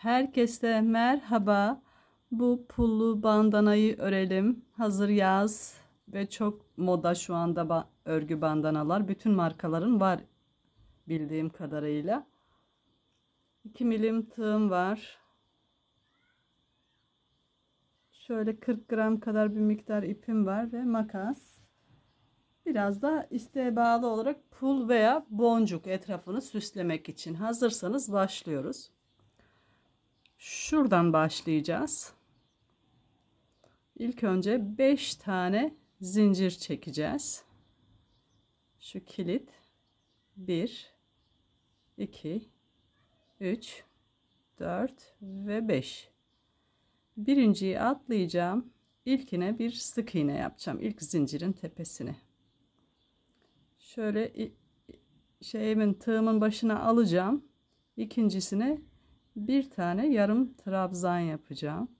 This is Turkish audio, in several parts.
Herkese merhaba. Bu pullu bandanayı örelim. Hazır yaz ve çok moda şu anda örgü bandanalar. Bütün markaların var bildiğim kadarıyla. 2 milim tığım var. Şöyle 40 gram kadar bir miktar ipim var ve makas. Biraz da isteğe bağlı olarak pul veya boncuk etrafını süslemek için. Hazırsanız başlıyoruz. Şuradan başlayacağız. İlk önce 5 tane zincir çekeceğiz. Şu kilit 1 2 3 4 ve 5. Birinciyi atlayacağım. İlkine bir sık iğne yapacağım. İlk zincirin tepesine. Şöyle tığımın başına alacağım. İkincisine bir tane yarım trabzan yapacağım.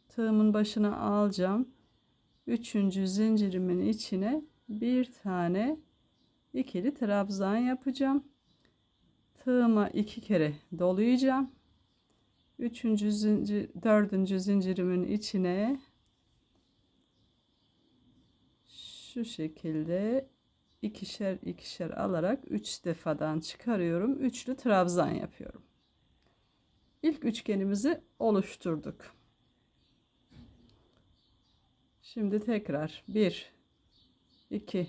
Tığımın başına alacağım. Üçüncü zincirimin içine bir tane ikili trabzan yapacağım. Tığıma 2 kere dolayacağım. Dördüncü zincirimin içine şu şekilde ikişer ikişer alarak 3 defadan çıkarıyorum. Üçlü trabzan yapıyorum. İlk üçgenimizi oluşturduk. Şimdi tekrar 1 2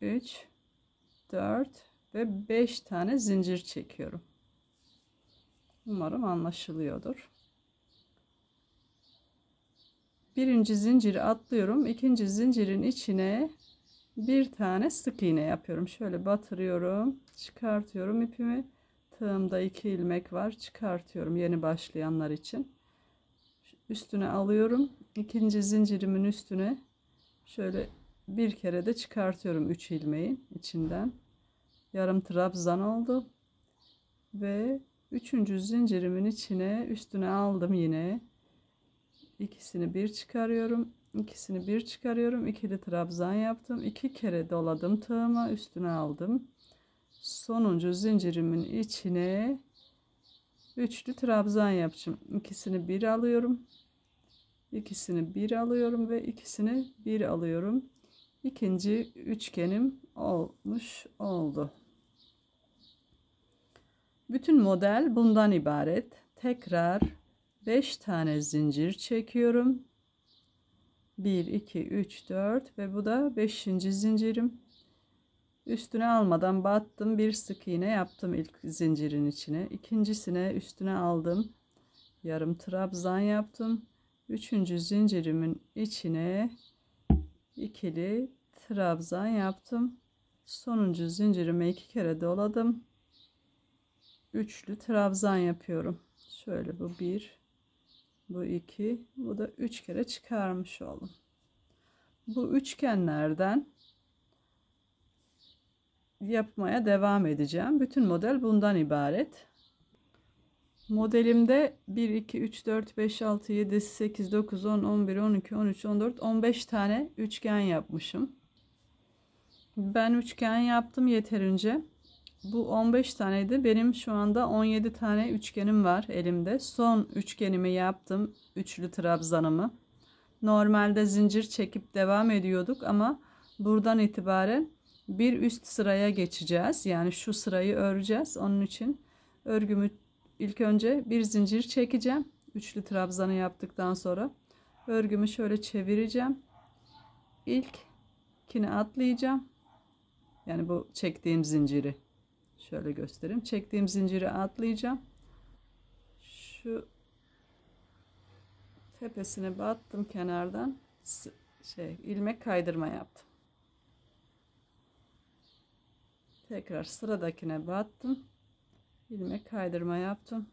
3 4 ve 5 tane zincir çekiyorum. Umarım anlaşılıyordur. Birinci zinciri atlıyorum. İkinci zincirin içine bir tane sık iğne yapıyorum. Şöyle batırıyorum, çıkartıyorum ipimi. Tığımda 2 ilmek var, çıkartıyorum yeni başlayanlar için. Üstüne alıyorum. İkinci zincirimin üstüne şöyle bir kere de çıkartıyorum 3 ilmeğin içinden. Yarım trabzan oldu. Ve üçüncü zincirimin içine üstüne aldım yine. İkisini bir çıkarıyorum. İkisini bir çıkarıyorum. İkili trabzan yaptım. 2 kere doladım tığıma, üstüne aldım. Sonuncu zincirimin içine üçlü trabzan yapacağım. İkisini bir alıyorum. İkisini bir alıyorum ve ikisini bir alıyorum. İkinci üçgenim olmuş oldu. Bütün model bundan ibaret. Tekrar 5 tane zincir çekiyorum. 1 2 3 4 ve bu da 5. zincirim. Üstüne almadan battım, bir sık iğne yaptım ilk zincirin içine. İkincisine üstüne aldım. Yarım trabzan yaptım. Üçüncü zincirimin içine ikili trabzan yaptım. Sonuncu zincirime 2 kere doladım. Üçlü trabzan yapıyorum. Şöyle bu 1, bu 2, bu da 3 kere çıkarmış oldum. Bu üçgenlerden yapmaya devam edeceğim. Bütün model bundan ibaret. Modelimde 1 2 3 4 5 6 7 8 9 10 11 12 13 14 15 tane üçgen yapmışım. Ben üçgen yaptım yeterince. Bu 15 taneydi. Benim şu anda 17 tane üçgenim var elimde. Son üçgenimi yaptım. Üçlü trabzanımı. Normalde zincir çekip devam ediyorduk ama buradan itibaren bir üst sıraya geçeceğiz. Yani şu sırayı öreceğiz. Onun için örgümü ilk önce bir zincir çekeceğim. Üçlü trabzanı yaptıktan sonra örgümü şöyle çevireceğim. İlkini atlayacağım. Yani bu çektiğim zinciri şöyle göstereyim. Çektiğim zinciri atlayacağım. Şu tepesine battım kenardan. İlmek kaydırma yaptım. Tekrar sıradakine battım. İlmek kaydırma yaptım.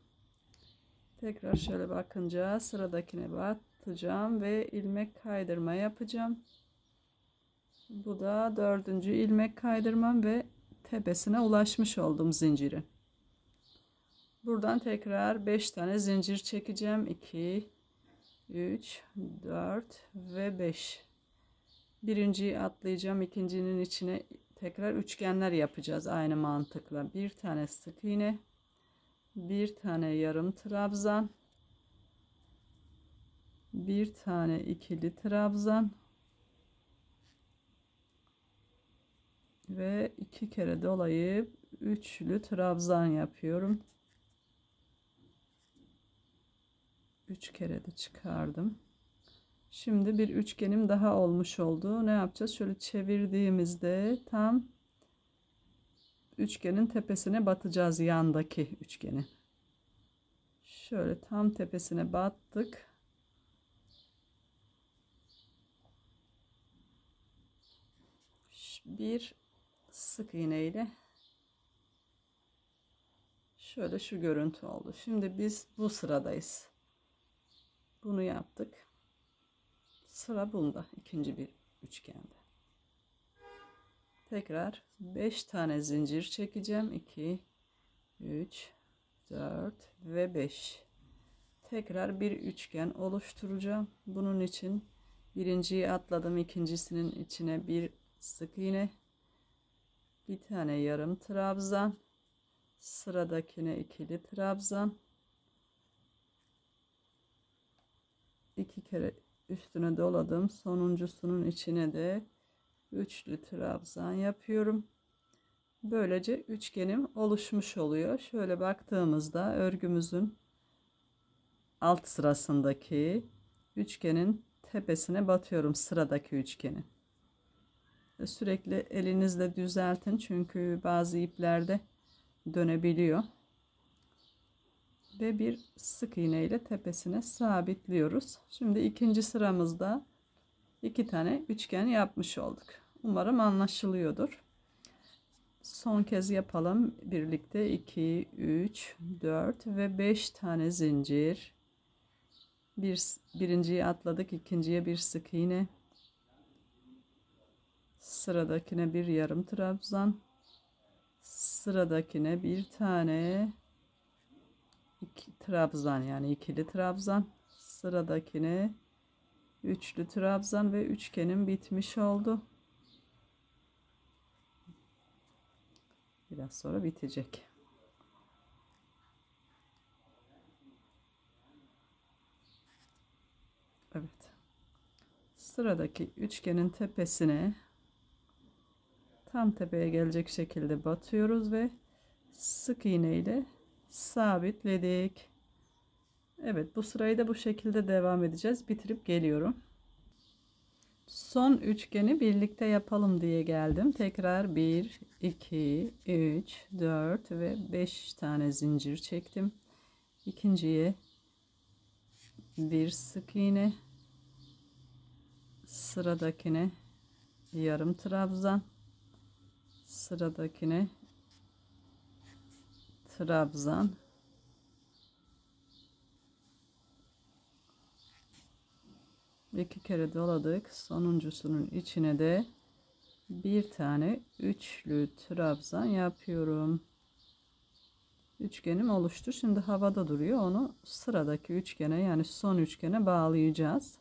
Tekrar şöyle bakınca sıradakine batacağım ve ilmek kaydırma yapacağım. Bu da 4. ilmek kaydırmam ve tepesine ulaşmış oldum zincirin. Buradan tekrar 5 tane zincir çekeceğim. 2 3 4 ve 5. Birinciyi atlayacağım. İkincinin içine tekrar üçgenler yapacağız aynı mantıkla. Bir tane sık iğne, bir tane yarım trabzan, bir tane ikili trabzan ve 2 kere dolayıp üçlü trabzan yapıyorum. 3 kere de çıkardım. Şimdi bir üçgenim daha olmuş oldu. Ne yapacağız? Şöyle çevirdiğimizde tam üçgenin tepesine batacağız, yandaki üçgenin. Şöyle tam tepesine battık. Bir sık iğne ile şöyle şu görüntü oldu. Şimdi biz bu sıradayız. Bunu yaptık. Sıra bunda, ikinci bir üçgende. Tekrar 5 tane zincir çekeceğim. 2, 3, 4 ve 5. Tekrar bir üçgen oluşturacağım. Bunun için birinciyi atladım. İkincisinin içine bir sık iğne, bir tane yarım trabzan, sıradakine ikili trabzan, 2 kere üstüne doladım. Sonuncusunun içine de üçlü trabzan yapıyorum. Böylece üçgenim oluşmuş oluyor. Şöyle baktığımızda örgümüzün alt sırasındaki üçgenin tepesine batıyorum, sıradaki üçgenin. Sürekli elinizle düzeltin çünkü bazı iplerde dönebiliyor. Ve bir sık iğne ile tepesine sabitliyoruz. Şimdi ikinci sıramızda 2 tane üçgen yapmış olduk. Umarım anlaşılıyordur. Son kez yapalım birlikte. 2, 3, 4 ve 5 tane zincir. Birinciyi atladık, ikinciye bir sık iğne, sıradakine bir yarım trabzan, sıradakine bir tane trabzan, yani ikili trabzan, sıradakine üçlü trabzan ve üçgenim bitmiş oldu. Biraz sonra bitecek. Evet. Sıradaki üçgenin tepesine tam tepeye gelecek şekilde batıyoruz ve sık iğne ile sabitledik. Evet, bu sırayı da bu şekilde devam edeceğiz. Bitirip geliyorum. Son üçgeni birlikte yapalım diye geldim. Tekrar 1, 2, 3, 4 ve 5 tane zincir çektim. İkinciye bir sık iğne, sıradakine yarım trabzan, sıradakine trabzan, iki kere doladık. Sonuncusunun içine de bir tane üçlü trabzan yapıyorum. Üçgenim oluştu. Şimdi havada duruyor. Onu sıradaki üçgene, yani son üçgene bağlayacağız.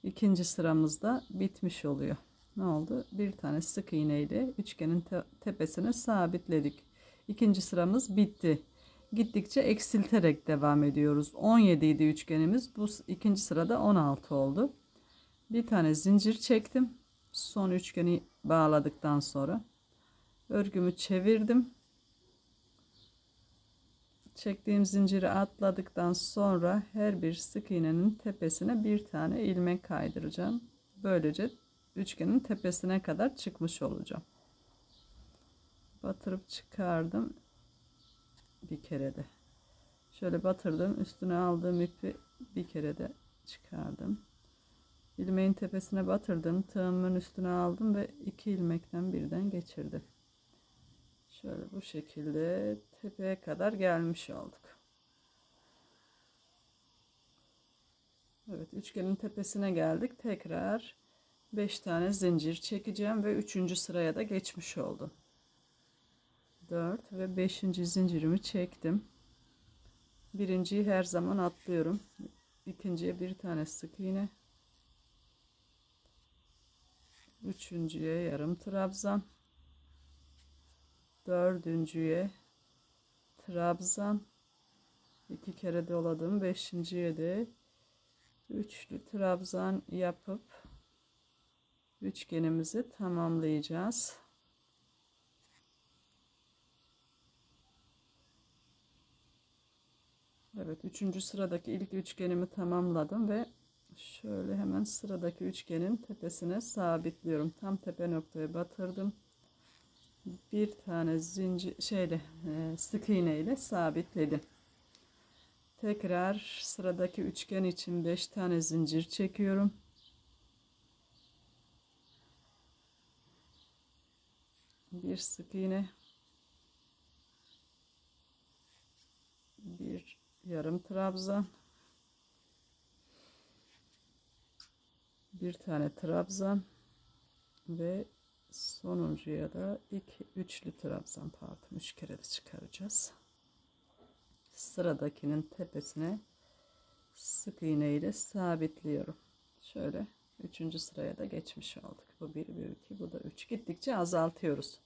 İkinci sıramızda bitmiş oluyor. Ne oldu? Bir tane sık iğne ile üçgenin tepesine sabitledik. İkinci sıramız bitti. Gittikçe eksilterek devam ediyoruz. 17 idi üçgenimiz. Bu ikinci sırada 16 oldu. Bir tane zincir çektim. Son üçgeni bağladıktan sonra örgümü çevirdim. Çektiğim zinciri atladıktan sonra her bir sık iğnenin tepesine bir tane ilmek kaydıracağım. Böylece üçgenin tepesine kadar çıkmış olacağım. Batırıp çıkardım. Bir kere de şöyle batırdım, üstüne aldığım ipi bir kere de çıkardım. İlmeğin tepesine batırdım, tığımın üstüne aldım ve 2 ilmekten birden geçirdim. Şöyle bu şekilde tepeye kadar gelmiş olduk. Evet, üçgenin tepesine geldik. Tekrar 5 tane zincir çekeceğim ve 3. sıraya da geçmiş oldum. 4 ve 5. zincirimi çektim. Birinciyi her zaman atlıyorum. İkinciye bir tane sık iğne. Üçüncüye yarım trabzan. Dördüncüye trabzan, 2 kere doladım. 5.'ye de üçlü trabzan yapıp üçgenimizi tamamlayacağız. Evet, 3. sıradaki ilk üçgenimi tamamladım ve şöyle hemen sıradaki üçgenin tepesine sabitliyorum. Tam tepe noktaya batırdım. Bir tane zincir sık iğne ile sabitledim. Tekrar sıradaki üçgen için 5 tane zincir çekiyorum. Bir sık iğne, bir yarım trabzan, bir tane trabzan ve sonuncuya da üçlü trabzan, pardon, 3 kere de çıkaracağız. Sıradakinin tepesine sık iğne ile sabitliyorum. Şöyle 3. sıraya da geçmiş olduk. Bu 1, bu 2, bu da 3. Gittikçe azaltıyoruz.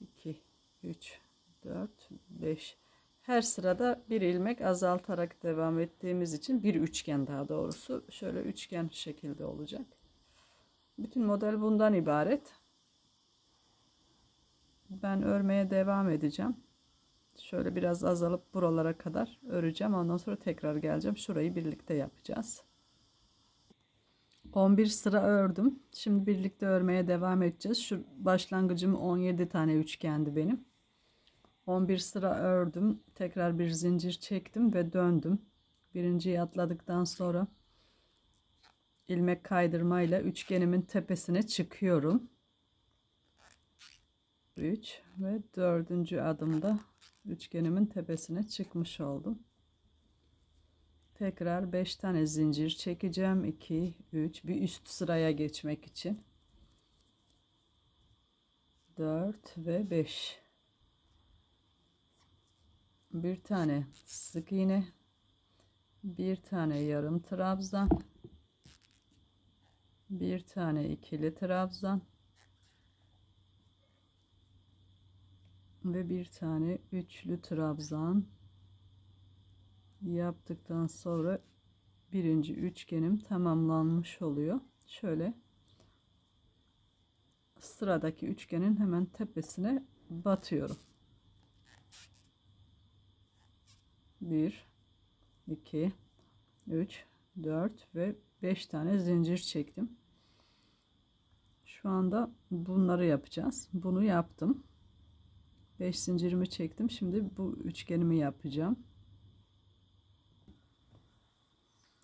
2, 3, 4, 5. Her sırada bir ilmek azaltarak devam ettiğimiz için bir üçgen, daha doğrusu şöyle üçgen şekilde olacak. Bütün model bundan ibaret. Ben örmeye devam edeceğim. Şöyle biraz azalıp buralara kadar öreceğim. Ondan sonra tekrar geleceğim. Şurayı birlikte yapacağız. 11 sıra ördüm. Şimdi birlikte örmeye devam edeceğiz. Şu başlangıcım 17 tane üçgendi benim. 11 sıra ördüm. Tekrar bir zincir çektim ve döndüm. Birinciyi atladıktan sonra ilmek kaydırmayla üçgenimin tepesine çıkıyorum. 3 ve 4. adımda üçgenimin tepesine çıkmış oldum. Tekrar 5 tane zincir çekeceğim. 2, 3, bir üst sıraya geçmek için. 4 ve 5. Bir tane sık iğne, bir tane yarım trabzan, bir tane ikili trabzan ve bir tane üçlü trabzan yaptıktan sonra birinci üçgenim tamamlanmış oluyor. Şöyle sıradaki üçgenin hemen tepesine batıyorum. 1, 2, 3, 4 ve 5 tane zincir çektim. Şu anda bunları yapacağız. Bunu yaptım. 5 zincirimi çektim. Şimdi bu üçgenimi yapacağım.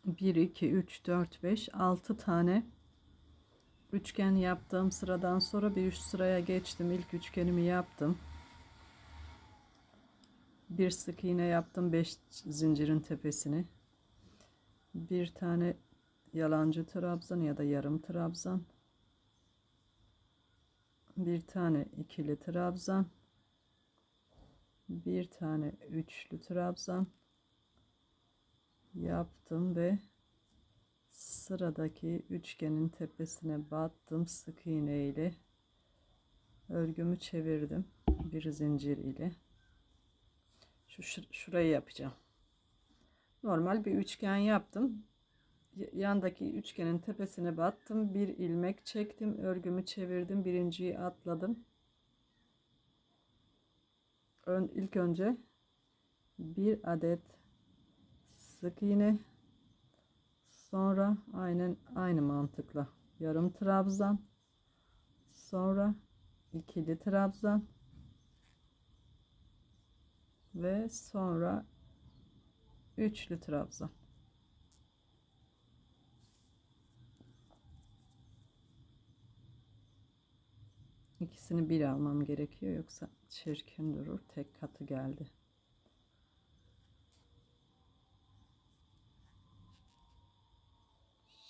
1, 2, 3, 4, 5, 6 tane üçgen yaptığım sıradan sonra bir üst sıraya geçtim. İlk üçgenimi yaptım. Bir sık iğne yaptım 5 zincirin tepesine. Bir tane yalancı trabzan ya da yarım trabzan. Bir tane ikili trabzan. Bir tane üçlü trabzan yaptım ve sıradaki üçgenin tepesine battım. Sık iğne ile örgümü çevirdim bir zincir ile. Şurayı yapacağım. Normal bir üçgen yaptım. Yandaki üçgenin tepesine battım. Bir ilmek çektim. Örgümü çevirdim. Birinciyi atladım. İlk önce bir adet sık iğne, sonra aynı mantıkla yarım trabzan, sonra ikili trabzan ve sonra üçlü trabzan. İkisini bir almam gerekiyor, yoksa çirkin durur. Tek katı geldi.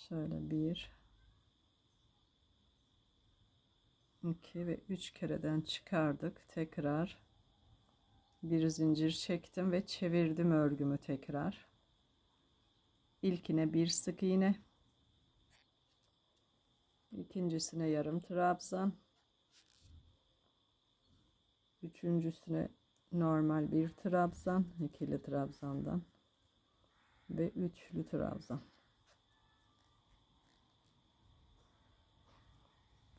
Şöyle 1, 2 ve 3 kereden çıkardık. Tekrar bir zincir çektim ve çevirdim örgümü tekrar. İlkine bir sık iğne, ikincisine yarım trabzan, üçüncüsüne normal bir trabzan, ikili trabzandan ve üçlü trabzan.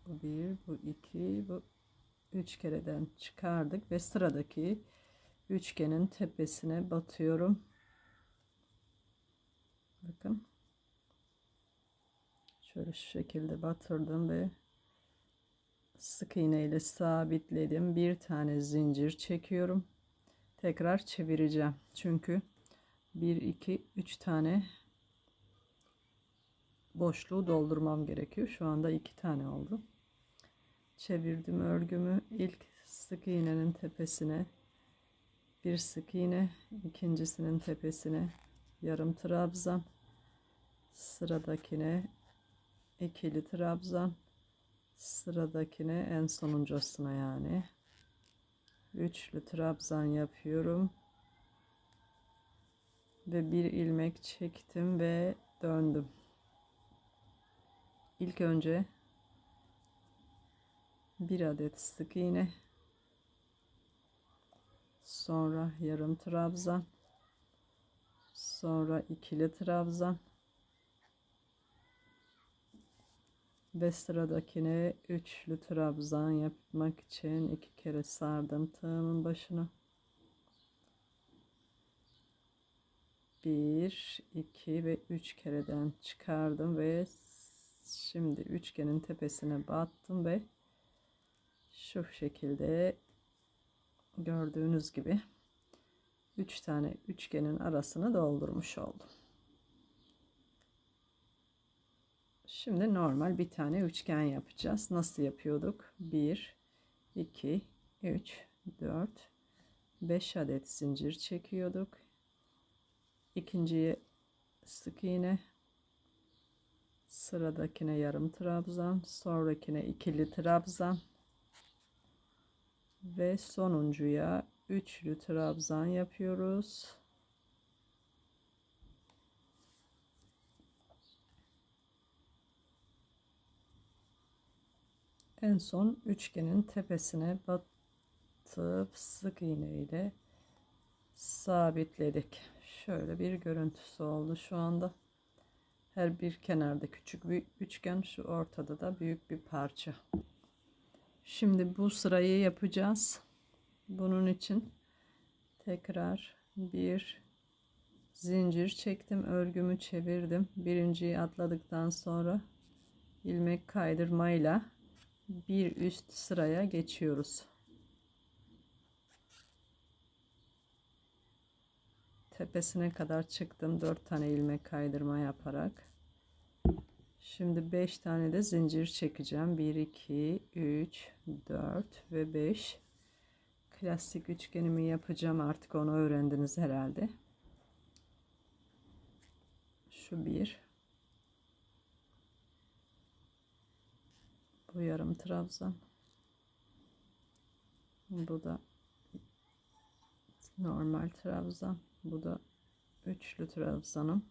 Bu bir, bu iki, bu üç kereden çıkardık ve sıradaki üçgenin tepesine batıyorum. Bakın. Şöyle şu şekilde batırdım ve sık iğne ile sabitledim. Bir tane zincir çekiyorum. Tekrar çevireceğim. Çünkü 1, 2, 3 tane boşluğu doldurmam gerekiyor. Şu anda 2 tane oldu. Çevirdim örgümü. İlk sık iğnenin tepesine bir sık iğne, ikincisinin tepesine yarım trabzan, sıradakine ikili trabzan, sıradakine en sonuncusuna yani üçlü trabzan yapıyorum ve bir ilmek çektim ve döndüm. İlk önce bir adet sık iğne, sonra yarım trabzan, sonra ikili trabzan ve sıradakine üçlü trabzan yapmak için 2 kere sardım tığımın başına. 1, 2 ve 3 kereden çıkardım ve şimdi üçgenin tepesine battım ve şu şekilde gördüğünüz gibi 3 tane üçgenin arasını doldurmuş oldum. Şimdi normal bir tane üçgen yapacağız. Nasıl yapıyorduk? 1, 2, 3, 4, 5 adet zincir çekiyorduk. İkinciye sık iğne, sıradakine yarım trabzan, sonrakine ikili trabzan ve sonuncuya üçlü trabzan yapıyoruz. En son üçgenin tepesine batıp sık iğne ile sabitledik. Şöyle bir görüntüsü oldu şu anda. Her bir kenarda küçük bir üçgen, şu ortada da büyük bir parça. Şimdi bu sırayı yapacağız. Bunun için tekrar bir zincir çektim, örgümü çevirdim. Birinciyi atladıktan sonra ilmek kaydırmayla bir üst sıraya geçiyoruz. Tepesine kadar çıktım 4 tane ilmek kaydırma yaparak. Şimdi 5 tane de zincir çekeceğim. 1, 2, 3, 4 ve 5. Klasik üçgenimi yapacağım, artık onu öğrendiniz herhalde. Şu bir, bu yarım trabzan, bu da normal trabzan, bu da üçlü trabzanım.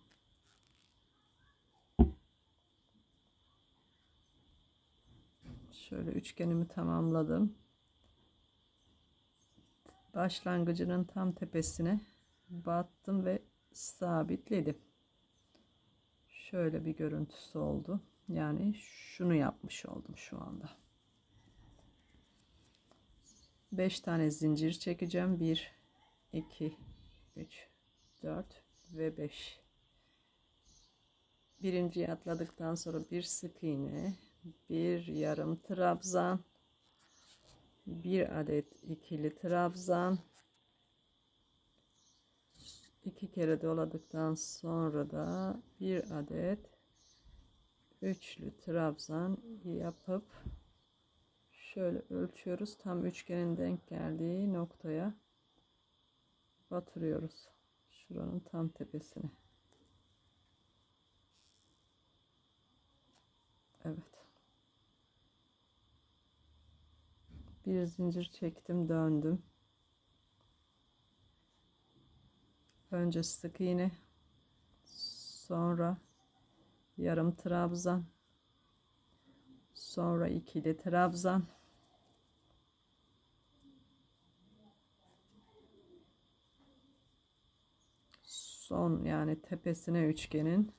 Şöyle üçgenimi tamamladım. Başlangıcının tam tepesine battım ve sabitledim. Şöyle bir görüntüsü oldu. Yani şunu yapmış oldum şu anda. 5 tane zincir çekeceğim. 1, 2, 3, 4 ve 5. Birinciyi atladıktan sonra bir sık iğne, bir yarım trabzan, bir adet ikili trabzan, 2 kere doladıktan sonra da bir adet üçlü trabzan yapıp şöyle ölçüyoruz. Tam üçgenin denk geldiği noktaya batırıyoruz. Şuranın tam tepesine. Evet. Bir zincir çektim, döndüm. Önce sık iğne, sonra yarım trabzan, sonra ikili trabzan, son yani tepesine üçgenin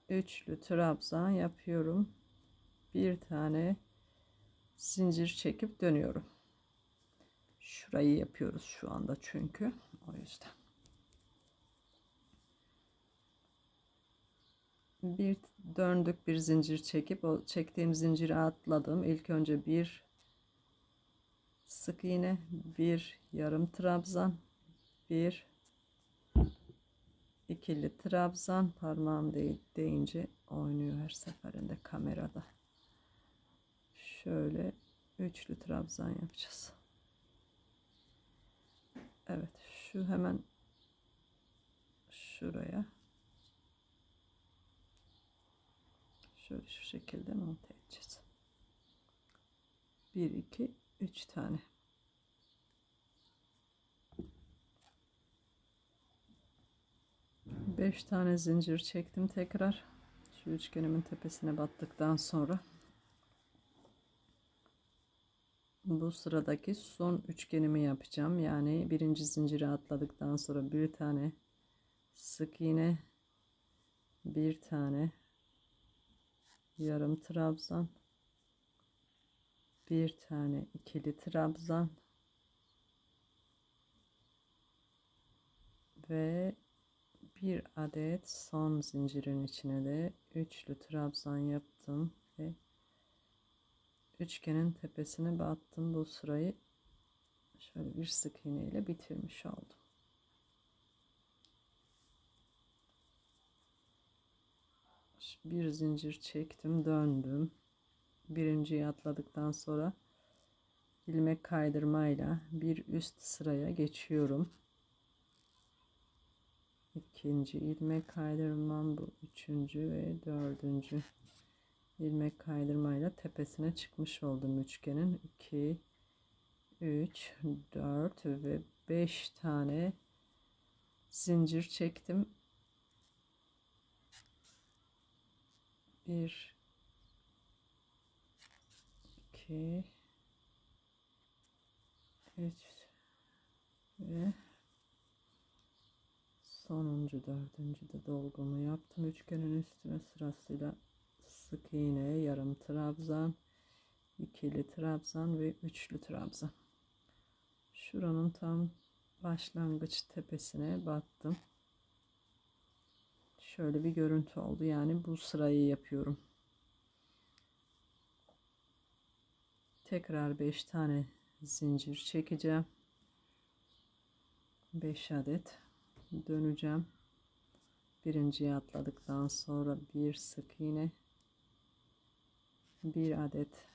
üçlü trabzan yapıyorum. Bir tane zincir çekip dönüyorum. Şurayı yapıyoruz şu anda çünkü o yüzden. Bir döndük, bir zincir çekip o çektiğim zinciri atladım. İlk önce bir sık iğne, bir yarım trabzan, bir ikili trabzan. Parmağım değince oynuyor her seferinde kamerada. Şöyle üçlü trabzan yapacağız. Evet, şu hemen şuraya şöyle şu şekilde monte edeceğiz. 1 2 3 tane. Beş tane zincir çektim tekrar. Şu üçgenimin tepesine battıktan sonra bu sıradaki son üçgenimi yapacağım. Yani birinci zinciri atladıktan sonra bir tane sık iğne, bir tane yarım trabzan, bir tane ikili trabzan ve bir adet son zincirin içine de üçlü trabzan yaptım ve üçgenin tepesine battım. Bu sırayı şöyle bir sık iğne ile bitirmiş oldum. Bir zincir çektim, döndüm. Birinciyi atladıktan sonra ilmek kaydırmayla bir üst sıraya geçiyorum. İkinci ilmek kaydırmam, bu üçüncü ve dördüncü ilmek kaydırmayla tepesine çıkmış oldum üçgenin. 2 3 4 ve 5 tane zincir çektim. 1 2 3 ve sonuncu dördüncü de dolgumu yaptım. Üçgenin üstüne sırasıyla sık iğne, yarım trabzan, ikili trabzan ve üçlü trabzan. Şuranın tam başlangıç tepesine battım. Şöyle bir görüntü oldu. Yani bu sırayı yapıyorum. Tekrar 5 tane zincir çekeceğim. 5 adet döneceğim. Birinciyi atladıktan sonra bir sık iğne, bir adet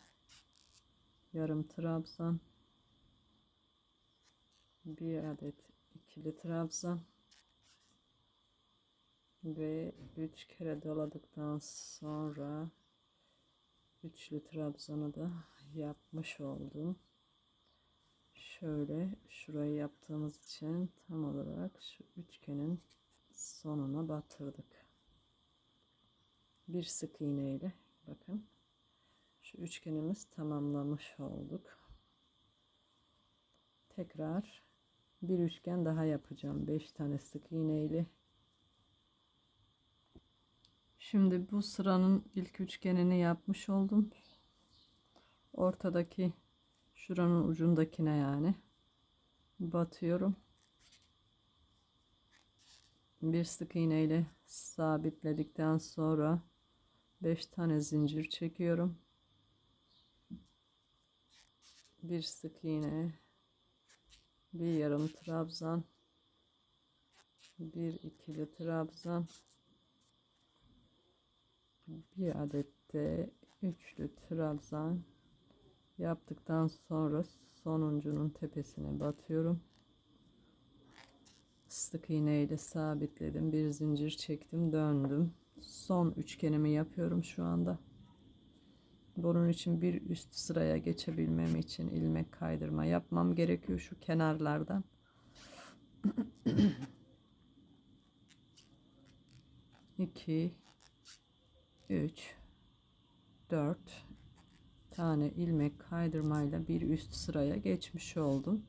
yarım trabzan, bir adet ikili trabzan ve 3 kere doladıktan sonra üçlü trabzanı da yapmış oldum. Şöyle şurayı yaptığımız için tam olarak şu üçgenin sonuna batırdık. Bir sık iğne ile bakın şu üçgenimiz tamamlamış olduk. Tekrar bir üçgen daha yapacağım 5 tane sık iğne ile. Şimdi bu sıranın ilk üçgenini yapmış oldum. Ortadaki şuranın ucundakine yani batıyorum. Bir sık iğne ile sabitledikten sonra 5 tane zincir çekiyorum. Bir sık iğne, bir yarım trabzan, bir ikili trabzan, bir adet de üçlü trabzan yaptıktan sonra sonuncunun tepesine batıyorum. Sık iğne ile sabitledim, bir zincir çektim, döndüm. Son üçgenimi yapıyorum şu anda. Bunun için bir üst sıraya geçebilmem için ilmek kaydırma yapmam gerekiyor şu kenarlardan. 2 3 4 tane ilmek kaydırmayla bir üst sıraya geçmiş oldum.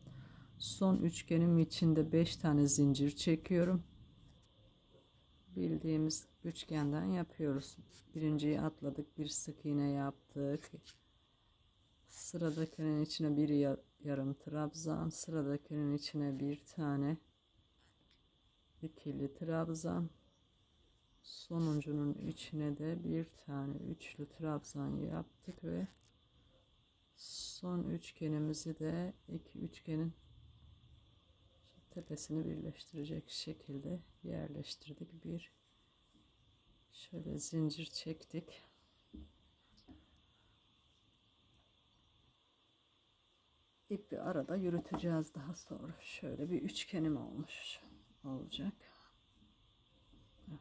Son üçgenim içinde 5 tane zincir çekiyorum. Bildiğimiz üçgenden yapıyoruz. Birinciyi atladık, bir sık iğne yaptık. Sıradakinin içine bir yarım trabzan, sıradakinin içine bir tane ikili trabzan, sonuncunun içine de bir tane üçlü trabzan yaptık ve son üçgenimizi de iki üçgenin tepesini birleştirecek şekilde yerleştirdik. Bir şöyle zincir çektik. İpi arada yürüteceğiz daha sonra. Şöyle bir üçgenim olacak. Evet.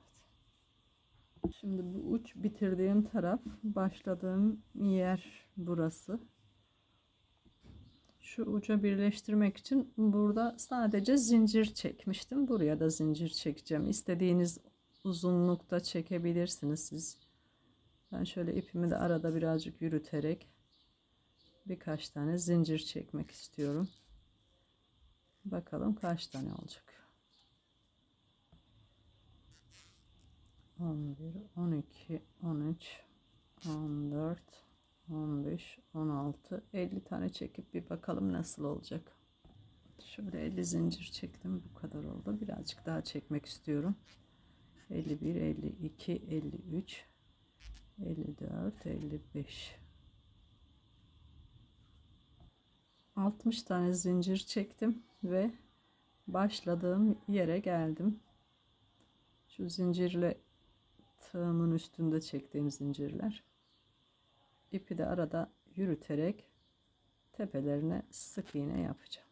Şimdi bu uç bitirdiğim taraf, başladığım yer burası. Şu uca birleştirmek için burada sadece zincir çekmiştim. Buraya da zincir çekeceğim. İstediğiniz uzunlukta çekebilirsiniz siz. Ben şöyle ipimi de arada birazcık yürüterek birkaç tane zincir çekmek istiyorum. Bakalım kaç tane olacak. 11, 12, 13, 14, 15, 16, 50 tane çekip bir bakalım nasıl olacak. Şöyle 50 zincir çektim. Bu kadar oldu. Birazcık daha çekmek istiyorum. 51, 52, 53, 54, 55. 60 tane zincir çektim ve başladığım yere geldim. Şu zincirle tığımın üstünde çektiğim zincirler. İpi de arada yürüterek tepelerine sık iğne yapacağım.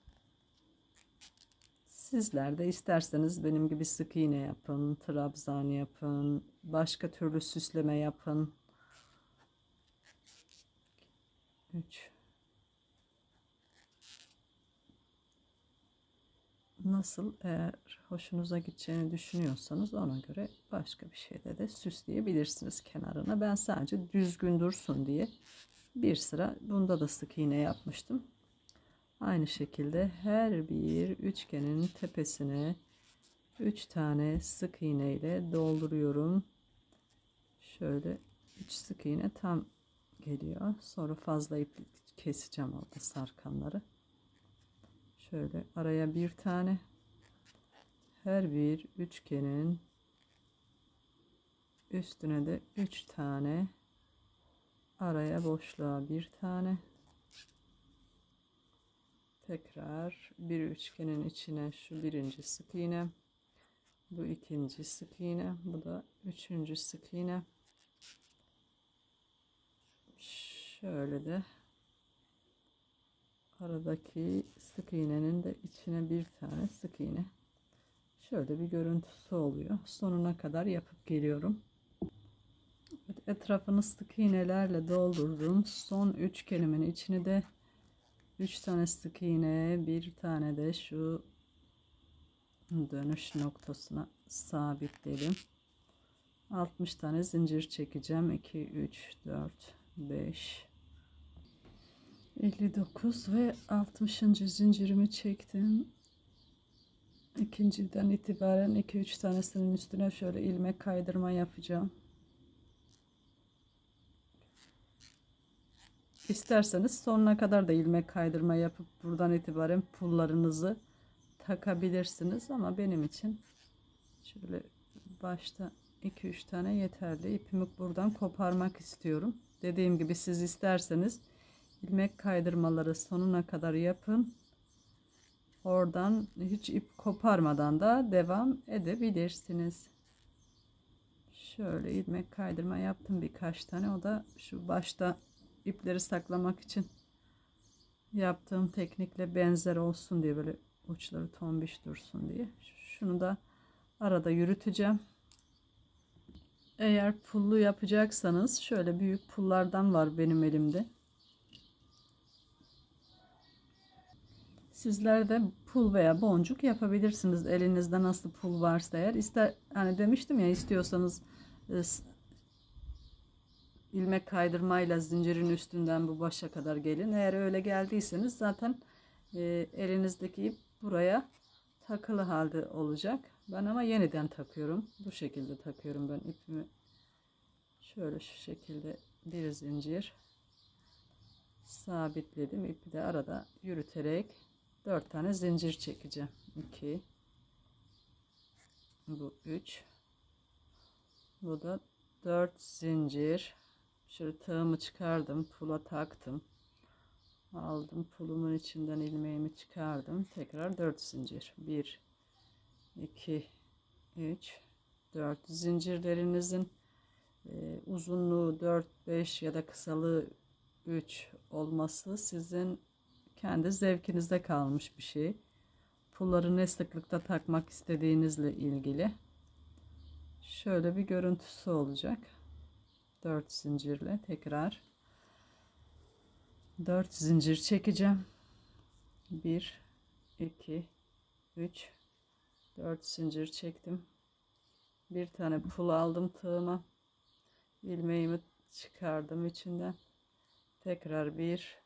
Sizler de isterseniz benim gibi sık iğne yapın, trabzan yapın, başka türlü süsleme yapın. 3. Nasıl, eğer hoşunuza gideceğini düşünüyorsanız ona göre başka bir şeyde de süsleyebilirsiniz kenarına. Ben sadece düzgün dursun diye bir sıra bunda da sık iğne yapmıştım. Aynı şekilde her bir üçgenin tepesine 3 tane sık iğne ile dolduruyorum. Şöyle 3 sık iğne tam geliyor. Sonra fazla ip keseceğim orada sarkanları. Şöyle araya bir tane, her bir üçgenin üstüne de 3 tane, araya boşluğa bir tane, tekrar bir üçgenin içine şu birinci sık iğne, bu ikinci sık iğne, bu da üçüncü sık iğne. Şöyle de aradaki sık iğnenin de içine bir tane sık iğne. Şöyle bir görüntüsü oluyor. Sonuna kadar yapıp geliyorum. Evet, etrafını sık iğnelerle doldurdum. Son üçgenimin içine de 3 tane sık iğne, bir tane de şu dönüş noktasına sabitledim. 60 tane zincir çekeceğim. 2, 3, 4, 5, 59 ve 60. zincirimi çektim. İkinciden itibaren 2-3 tanesinin üstüne şöyle ilmek kaydırma yapacağım. İsterseniz sonuna kadar da ilmek kaydırma yapıp buradan itibaren pullarınızı takabilirsiniz ama benim için şöyle başta 2-3 tane yeterli. İpimi buradan koparmak istiyorum. Dediğim gibi siz isterseniz ilmek kaydırmaları sonuna kadar yapın. Oradan hiç ip koparmadan da devam edebilirsiniz. Şöyle ilmek kaydırma yaptım birkaç tane. O da şu başta ipleri saklamak için yaptığım teknikle benzer olsun diye, böyle uçları tombiş dursun diye. Şunu da arada yürüteceğim. Eğer pullu yapacaksanız şöyle büyük pullardan var benim elimde. Sizler de pul veya boncuk yapabilirsiniz. Elinizde nasıl pul varsa eğer. İster, hani demiştim ya, istiyorsanız ilmek kaydırmayla zincirin üstünden bu başa kadar gelin. Eğer öyle geldiyseniz zaten elinizdeki ip buraya takılı halde olacak. Ben ama yeniden takıyorum. Bu şekilde takıyorum ben ipimi. Şöyle şu şekilde bir zincir sabitledim. İpi de arada yürüterek 4 tane zincir çekeceğim. 2, bu 3, bu da 4 zincir. Şöyle tığımı çıkardım, pula taktım, aldım, pulumun içinden ilmeğimi çıkardım, tekrar 4 zincir. 1, 2, 3, 4 zincirlerinizin uzunluğu 4, 5 ya da kısalığı 3 olması sizin kendi zevkinizde kalmış bir şey. Pulları ne sıklıkta takmak istediğinizle ilgili. Şöyle bir görüntüsü olacak. 4 zincirle tekrar 4 zincir çekeceğim. 1, 2, 3, 4 zincir çektim. Bir tane pul aldım tığıma. İlmeğimi çıkardım içinden. Tekrar 1,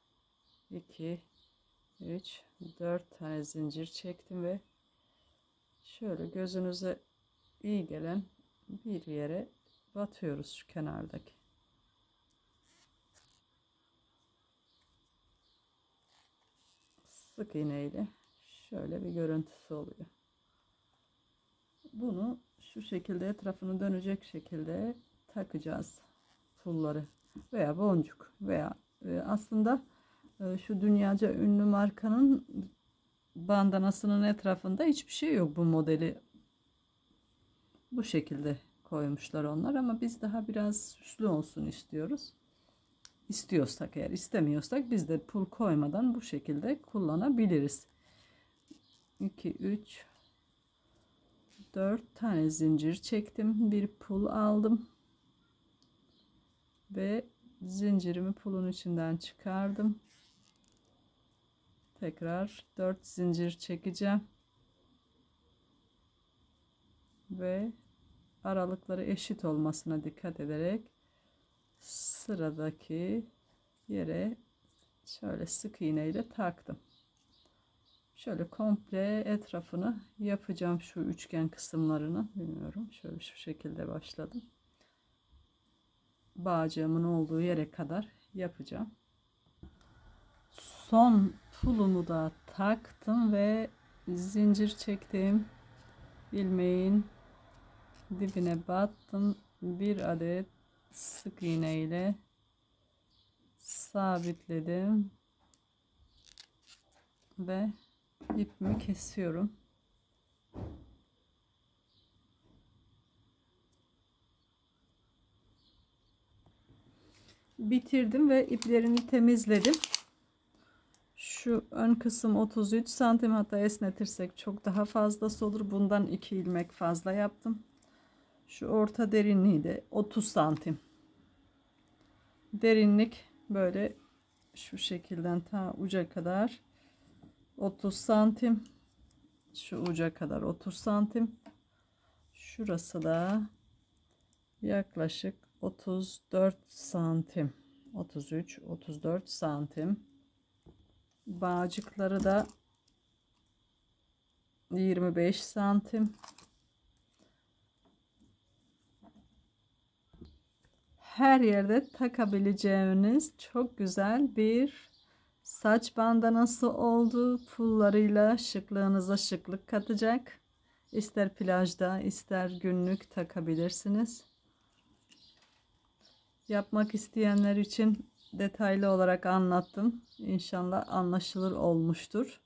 2, 3, 4 tane zincir çektim ve şöyle gözünüze iyi gelen bir yere batıyoruz şu kenardaki. Sık iğne ile şöyle bir görüntüsü oluyor. Bunu şu şekilde etrafını dönecek şekilde takacağız pulları veya boncuk veya aslında şu dünyaca ünlü markanın bandanasının etrafında hiçbir şey yok. Bu modeli bu şekilde koymuşlar onlar ama biz daha biraz süslü olsun istiyoruz. İstiyorsak eğer, istemiyorsak biz de pul koymadan bu şekilde kullanabiliriz. 2, 3, 4 tane zincir çektim. Bir pul aldım. Ve zincirimi pulun içinden çıkardım. Tekrar 4 zincir çekeceğim. Ve aralıkları eşit olmasına dikkat ederek sıradaki yere şöyle sık iğne ile taktım. Şöyle komple etrafını yapacağım şu üçgen kısımlarını. Bilmiyorum. Şöyle şu şekilde başladım. Bağcığımın olduğu yere kadar yapacağım. Son pulumu da taktım ve zincir çektim. İlmeğin dibine battım. Bir adet sık iğne ile sabitledim ve ipimi kesiyorum. Bitirdim ve iplerini temizledim. Şu ön kısım 33 santim, hatta esnetirsek çok daha fazlası olur. Bundan 2 ilmek fazla yaptım. Şu orta derinliği de 30 santim. Derinlik böyle şu şekilden ta uca kadar 30 santim. Şu uca kadar 30 santim. Şurası da yaklaşık 34 santim. 33-34 santim. Bağcıkları da 25 santim. Her yerde takabileceğiniz çok güzel bir saç bandanası oldu. Pullarıyla şıklığınıza şıklık katacak. İster plajda ister günlük takabilirsiniz. Yapmak isteyenler için detaylı olarak anlattım. İnşallah anlaşılır olmuştur.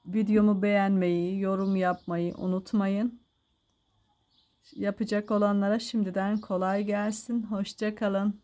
Videomu beğenmeyi, yorum yapmayı unutmayın. Yapacak olanlara şimdiden kolay gelsin. Hoşça kalın.